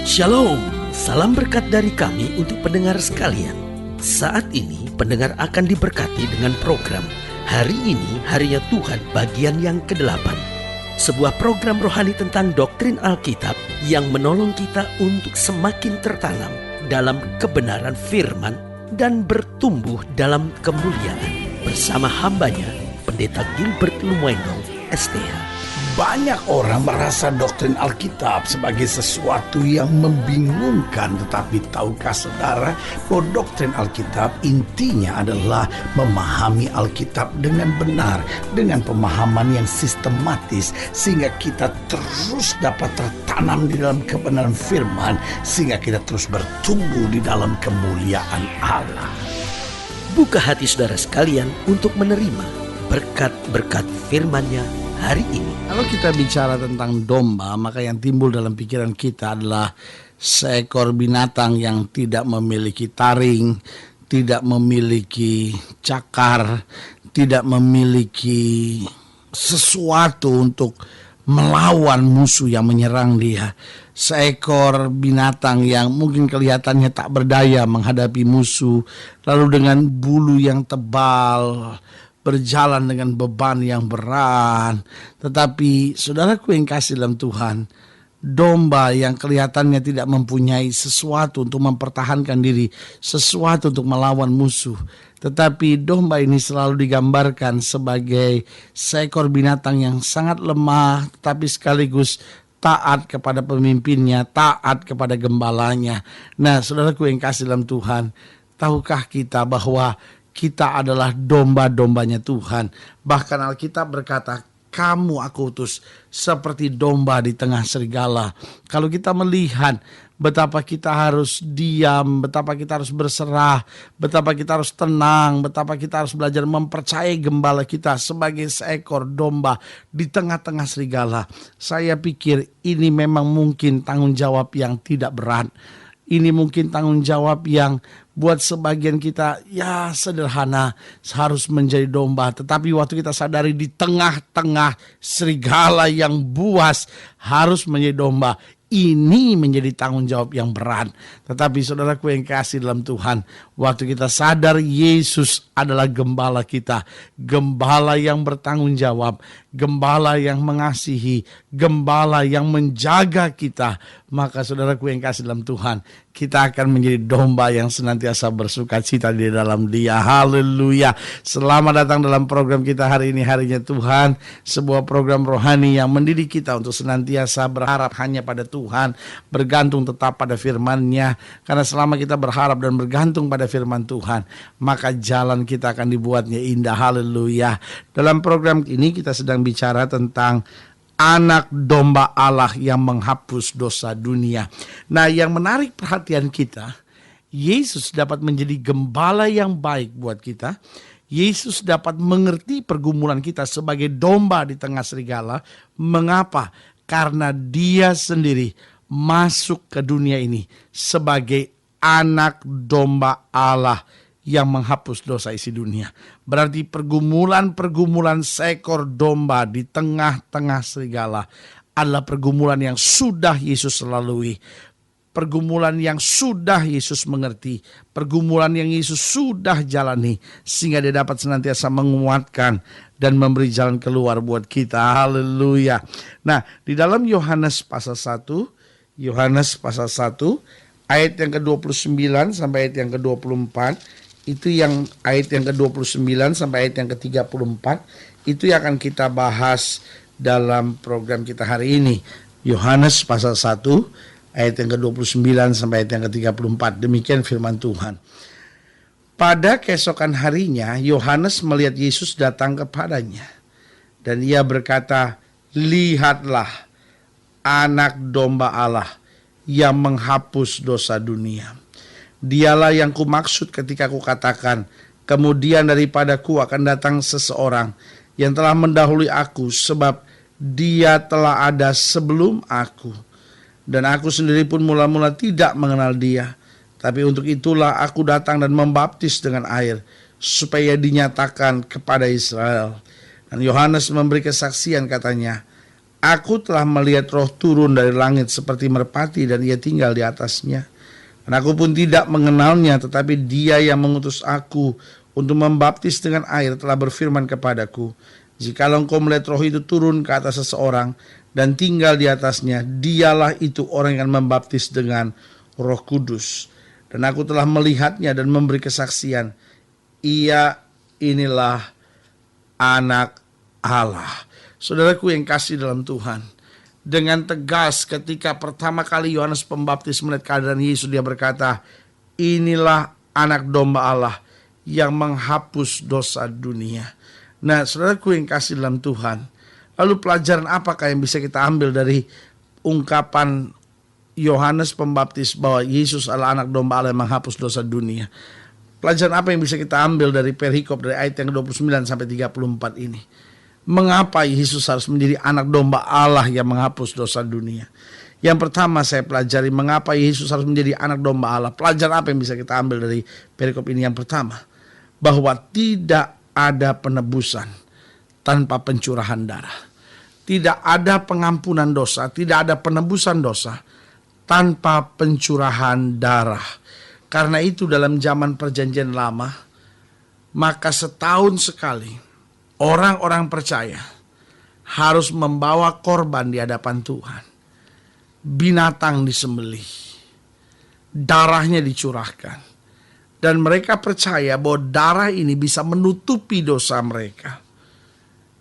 Shalom, salam berkat dari kami untuk pendengar sekalian. Saat ini pendengar akan diberkati dengan program Hari Ini Harinya Tuhan bagian yang ke-8. Sebuah program rohani tentang doktrin Alkitab yang menolong kita untuk semakin tertanam dalam kebenaran firman dan bertumbuh dalam kemuliaan. Bersama hambanya, Pendeta Gilbert Lumendo, STH. Banyak orang merasa doktrin Alkitab sebagai sesuatu yang membingungkan. Tetapi tahukah saudara bahwa doktrin Alkitab intinya adalah memahami Alkitab dengan benar, dengan pemahaman yang sistematis, sehingga kita terus dapat tertanam di dalam kebenaran firman, sehingga kita terus bertumbuh di dalam kemuliaan Allah. Buka hati saudara sekalian untuk menerima berkat-berkat firman-Nya hari ini. Kalau kita bicara tentang domba, maka yang timbul dalam pikiran kita adalah seekor binatang yang tidak memiliki taring, tidak memiliki cakar, tidak memiliki sesuatu untuk melawan musuh yang menyerang dia. Seekor binatang yang mungkin kelihatannya tak berdaya menghadapi musuh, lalu dengan bulu yang tebal, berjalan dengan beban yang berat. Tetapi saudaraku yang kasih dalam Tuhan, domba yang kelihatannya tidak mempunyai sesuatu untuk mempertahankan diri, sesuatu untuk melawan musuh, tetapi domba ini selalu digambarkan sebagai seekor binatang yang sangat lemah, tetapi sekaligus taat kepada pemimpinnya, taat kepada gembalanya. Nah, saudaraku yang kasih dalam Tuhan, tahukah kita bahwa kita adalah domba-dombanya Tuhan? Bahkan Alkitab berkata, kamu aku utus seperti domba di tengah serigala. Kalau kita melihat betapa kita harus diam, betapa kita harus berserah, betapa kita harus tenang, betapa kita harus belajar mempercayai gembala kita sebagai seekor domba di tengah-tengah serigala. Saya pikir ini memang mungkin tanggung jawab yang tidak berat. Ini mungkin tanggung jawab yang buat sebagian kita ya sederhana, harus menjadi domba. Tetapi waktu kita sadari di tengah-tengah serigala yang buas harus menjadi domba, ini menjadi tanggung jawab yang berat. Tetapi saudaraku yang kasih dalam Tuhan, waktu kita sadar Yesus adalah gembala kita, gembala yang bertanggung jawab, gembala yang mengasihi, gembala yang menjaga kita, maka saudaraku yang kasih dalam Tuhan, kita akan menjadi domba yang senantiasa bersuka cita di dalam Dia. Haleluya. Selamat datang dalam program kita hari ini, Harinya Tuhan, sebuah program rohani yang mendidik kita untuk senantiasa berharap hanya pada Tuhan, bergantung tetap pada firman-Nya. Karena selama kita berharap dan bergantung pada firman Tuhan, maka jalan kita akan dibuatnya indah. Haleluya. Dalam program ini kita sedang bicara tentang anak domba Allah yang menghapus dosa dunia. Nah, yang menarik perhatian kita, Yesus dapat menjadi gembala yang baik buat kita. Yesus dapat mengerti pergumulan kita sebagai domba di tengah serigala. Mengapa? Karena Dia sendiri masuk ke dunia ini sebagai anak domba Allah yang menghapus dosa isi dunia. Berarti pergumulan-pergumulan seekor domba di tengah-tengah serigala adalah pergumulan yang sudah Yesus lalui, pergumulan yang sudah Yesus mengerti, pergumulan yang Yesus sudah jalani, sehingga Dia dapat senantiasa menguatkan dan memberi jalan keluar buat kita. Haleluya. Nah, di dalam Yohanes pasal 1 ayat yang ke-29 sampai ayat yang ke-24, itu yang ayat yang ke-29 sampai ayat yang ke-34, itu yang akan kita bahas dalam program kita hari ini. Yohanes pasal 1 ayat yang ke-29 sampai ayat yang ke-34. Demikian firman Tuhan. Pada keesokan harinya Yohanes melihat Yesus datang kepadanya, dan ia berkata, lihatlah anak domba Allah yang menghapus dosa dunia. Dialah yang kumaksud ketika kukatakan, kemudian daripadaku akan datang seseorang yang telah mendahului aku, sebab Dia telah ada sebelum aku. Dan aku sendiri pun mula-mula tidak mengenal Dia. Tapi untuk itulah aku datang dan membaptis dengan air, supaya dinyatakan kepada Israel. Dan Yohanes memberi kesaksian, katanya, Aku telah melihat roh turun dari langit seperti merpati dan ia tinggal di atasnya. Dan aku pun tidak mengenalnya, tetapi dia yang mengutus aku untuk membaptis dengan air telah berfirman kepadaku, jikalau engkau melihat roh itu turun ke atas seseorang dan tinggal di atasnya, dialah itu orang yang membaptis dengan Roh Kudus. Dan aku telah melihatnya dan memberi kesaksian, ia inilah anak Allah. Saudaraku yang kasih dalam Tuhan, dengan tegas ketika pertama kali Yohanes Pembaptis melihat keadaan Yesus, dia berkata, inilah anak domba Allah yang menghapus dosa dunia. Nah, saudaraku yang kasih dalam Tuhan, lalu pelajaran apakah yang bisa kita ambil dari ungkapan Yohanes Pembaptis bahwa Yesus adalah anak domba Allah yang menghapus dosa dunia? Pelajaran apa yang bisa kita ambil dari perikop dari ayat yang 29 sampai 34 ini? Mengapa Yesus harus menjadi anak domba Allah yang menghapus dosa dunia? Yang pertama saya pelajari mengapa Yesus harus menjadi anak domba Allah. Pelajaran apa yang bisa kita ambil dari perikop ini? Yang pertama, bahwa tidak ada penebusan tanpa pencurahan darah. Tidak ada pengampunan dosa, tidak ada penebusan dosa tanpa pencurahan darah. Karena itu dalam zaman perjanjian lama, maka setahun sekali orang-orang percaya harus membawa korban di hadapan Tuhan. Binatang disembelih, darahnya dicurahkan. Dan mereka percaya bahwa darah ini bisa menutupi dosa mereka.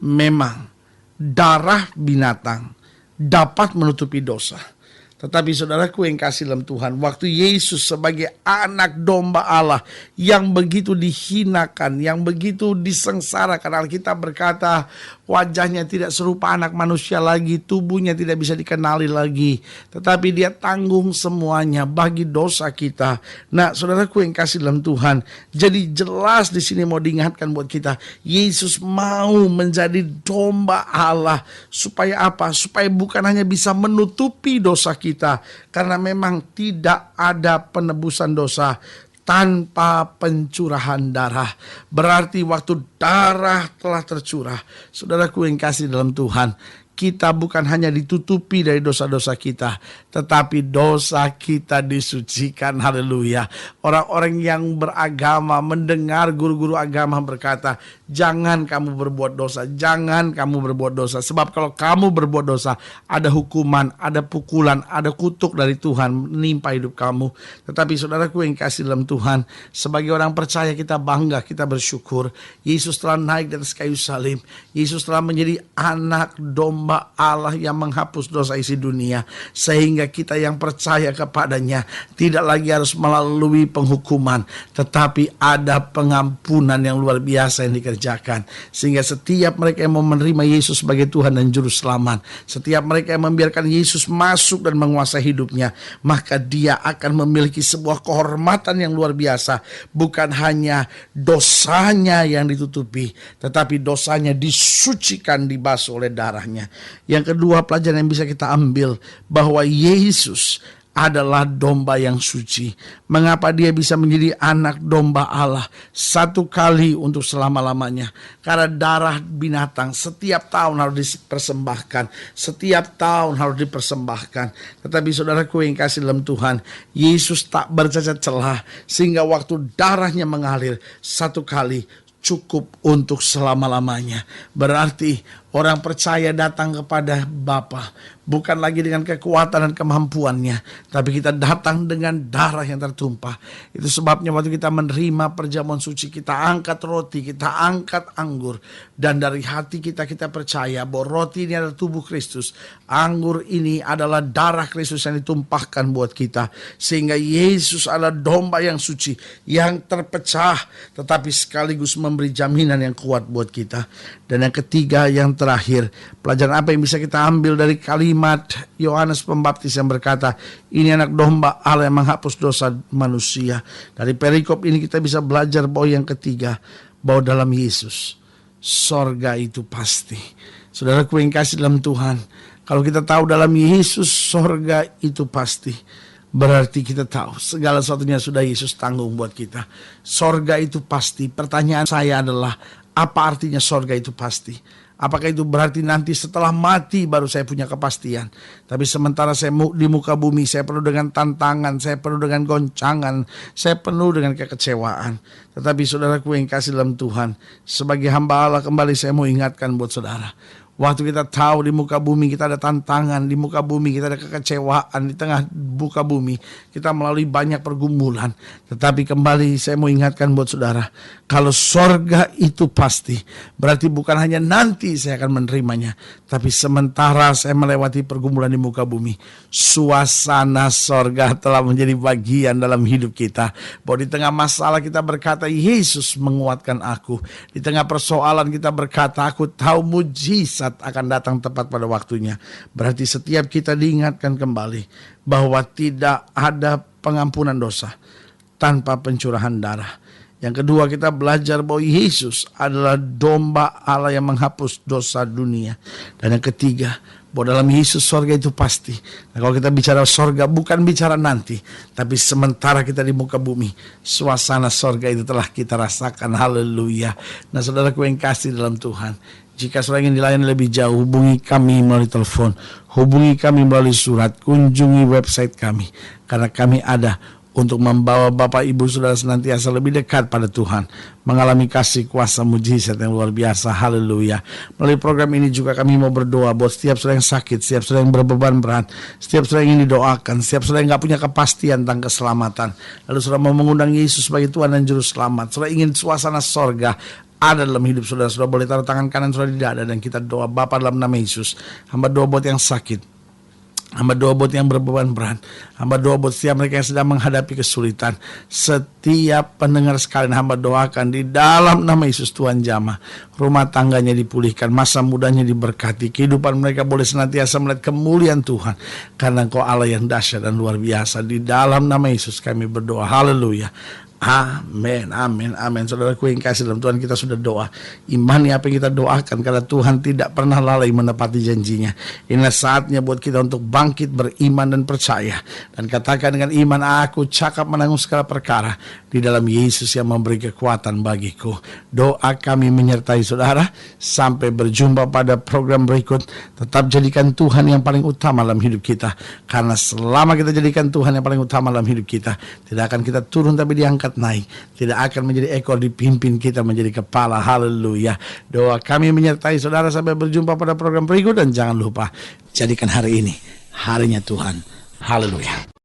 Memang darah binatang dapat menutupi dosa. Tetapi saudaraku yang kasih dalam Tuhan, waktu Yesus sebagai anak domba Allah yang begitu dihinakan, yang begitu disengsarakan, Alkitab berkata wajahnya tidak serupa anak manusia lagi, tubuhnya tidak bisa dikenali lagi, tetapi dia tanggung semuanya bagi dosa kita. Nah, saudaraku yang kasih dalam Tuhan, jadi jelas di sini mau diingatkan buat kita, Yesus mau menjadi domba Allah supaya apa? Supaya bukan hanya bisa menutupi dosa kita, karena memang tidak ada penebusan dosa tanpa pencurahan darah. Berarti waktu darah telah tercurah, saudaraku yang kasih dalam Tuhan, kita bukan hanya ditutupi dari dosa-dosa kita, tetapi dosa kita disucikan. Haleluya. Orang-orang yang beragama mendengar guru-guru agama berkata, jangan kamu berbuat dosa, jangan kamu berbuat dosa. Sebab kalau kamu berbuat dosa, ada hukuman, ada pukulan, ada kutuk dari Tuhan menimpa hidup kamu. Tetapi saudaraku yang kasih dalam Tuhan, sebagai orang percaya kita bangga, kita bersyukur. Yesus telah naik dari kayu salib. Yesus telah menjadi anak domba Allah yang menghapus dosa isi dunia, sehingga kita yang percaya kepadanya tidak lagi harus melalui penghukuman, tetapi ada pengampunan yang luar biasa yang dikerjakan. Sehingga setiap mereka yang mau menerima Yesus sebagai Tuhan dan Juru Selamat, setiap mereka yang membiarkan Yesus masuk dan menguasai hidupnya, maka dia akan memiliki sebuah kehormatan yang luar biasa. Bukan hanya dosanya yang ditutupi, tetapi dosanya disucikan, dibasuh oleh darahnya. Yang kedua, pelajaran yang bisa kita ambil bahwa Yesus adalah domba yang suci. Mengapa dia bisa menjadi anak domba Allah satu kali untuk selama-lamanya? Karena darah binatang setiap tahun harus dipersembahkan, setiap tahun harus dipersembahkan. Tetapi saudaraku yang kasih dalam Tuhan, Yesus tak bercacat celah, sehingga waktu darahnya mengalir satu kali cukup untuk selama-lamanya. Berarti orang percaya datang kepada Bapa bukan lagi dengan kekuatan dan kemampuannya, tapi kita datang dengan darah yang tertumpah. Itu sebabnya waktu kita menerima perjamuan suci, kita angkat roti, kita angkat anggur, dan dari hati kita percaya bahwa roti ini adalah tubuh Kristus, anggur ini adalah darah Kristus yang ditumpahkan buat kita. Sehingga Yesus adalah domba yang suci, yang terpecah, tetapi sekaligus memberi jaminan yang kuat buat kita. Dan yang ketiga, yang terakhir, pelajaran apa yang bisa kita ambil dari kalimat Yohanes Pembaptis yang berkata, ini anak domba Allah yang menghapus dosa manusia. Dari perikop ini kita bisa belajar bahwa yang ketiga, bahwa dalam Yesus sorga itu pasti. Saudaraku yang kasih dalam Tuhan, kalau kita tahu dalam Yesus sorga itu pasti, berarti kita tahu segala sesuatunya sudah Yesus tanggung buat kita. Sorga itu pasti. Pertanyaan saya adalah, apa artinya sorga itu pasti? Apakah itu berarti nanti setelah mati baru saya punya kepastian? Tapi sementara saya di muka bumi, saya penuh dengan tantangan, saya penuh dengan goncangan, saya penuh dengan kekecewaan. Tetapi saudaraku yang kasih dalam Tuhan, sebagai hamba Allah kembali saya mau ingatkan buat saudara. Waktu kita tahu di muka bumi kita ada tantangan, di muka bumi kita ada kekecewaan, di tengah muka bumi kita melalui banyak pergumulan. Tetapi kembali saya mau ingatkan buat saudara, kalau sorga itu pasti, berarti bukan hanya nanti saya akan menerimanya, tapi sementara saya melewati pergumulan di muka bumi, suasana sorga telah menjadi bagian dalam hidup kita. Bahwa di tengah masalah kita berkata, Yesus menguatkan aku. Di tengah persoalan kita berkata, aku tahu mujizat akan datang tepat pada waktunya. Berarti setiap kita diingatkan kembali bahwa tidak ada pengampunan dosa tanpa pencurahan darah. Yang kedua, kita belajar bahwa Yesus adalah domba Allah yang menghapus dosa dunia. Dan yang ketiga, bahwa dalam Yesus sorga itu pasti. Nah, kalau kita bicara sorga, bukan bicara nanti, tapi sementara kita di muka bumi, suasana sorga itu telah kita rasakan. Haleluya. Nah, saudaraku yang kasih dalam Tuhan, jika saudara ingin dilayani lebih jauh, hubungi kami melalui telepon, hubungi kami melalui surat, kunjungi website kami. Karena kami ada untuk membawa Bapak Ibu Saudara senantiasa lebih dekat pada Tuhan, mengalami kasih kuasa mujizat yang luar biasa. Haleluya. Melalui program ini juga kami mau berdoa buat setiap saudara yang sakit, setiap saudara yang berbeban berat, setiap saudara yang ingin didoakan, setiap saudara yang gak punya kepastian tentang keselamatan. Lalu saudara mau mengundang Yesus sebagai Tuhan dan Juru Selamat. Saudara ingin suasana sorga ada dalam hidup saudara. Saudara boleh taruh tangan kanan saudara di dada dan kita doa. Bapa, dalam nama Yesus, hamba doa buat yang sakit, hamba doa buat yang berbeban berat, hamba doa buat setiap mereka yang sedang menghadapi kesulitan. Setiap pendengar sekalian hamba doakan di dalam nama Yesus Tuhan jamah, rumah tangganya dipulihkan, masa mudanya diberkati, kehidupan mereka boleh senantiasa melihat kemuliaan Tuhan, karena Engkau Allah yang dahsyat dan luar biasa. Di dalam nama Yesus kami berdoa. Haleluya. Amin, amin, amin. Saudaraku yang kasih dalam Tuhan, kita sudah doa. Imani apa yang kita doakan, karena Tuhan tidak pernah lalai menepati janjinya. Inilah saatnya buat kita untuk bangkit beriman dan percaya. Dan katakan dengan iman, aku cakap menanggung segala perkara di dalam Yesus yang memberi kekuatan bagiku. Doa kami menyertai saudara. Sampai berjumpa pada program berikut. Tetap jadikan Tuhan yang paling utama dalam hidup kita. Karena selama kita jadikan Tuhan yang paling utama dalam hidup kita, tidak akan kita turun tapi diangkat naik, tidak akan menjadi ekor dipimpin kita menjadi kepala. Haleluya. Doa kami menyertai saudara sampai berjumpa pada program berikut, dan jangan lupa jadikan hari ini harinya Tuhan. Haleluya.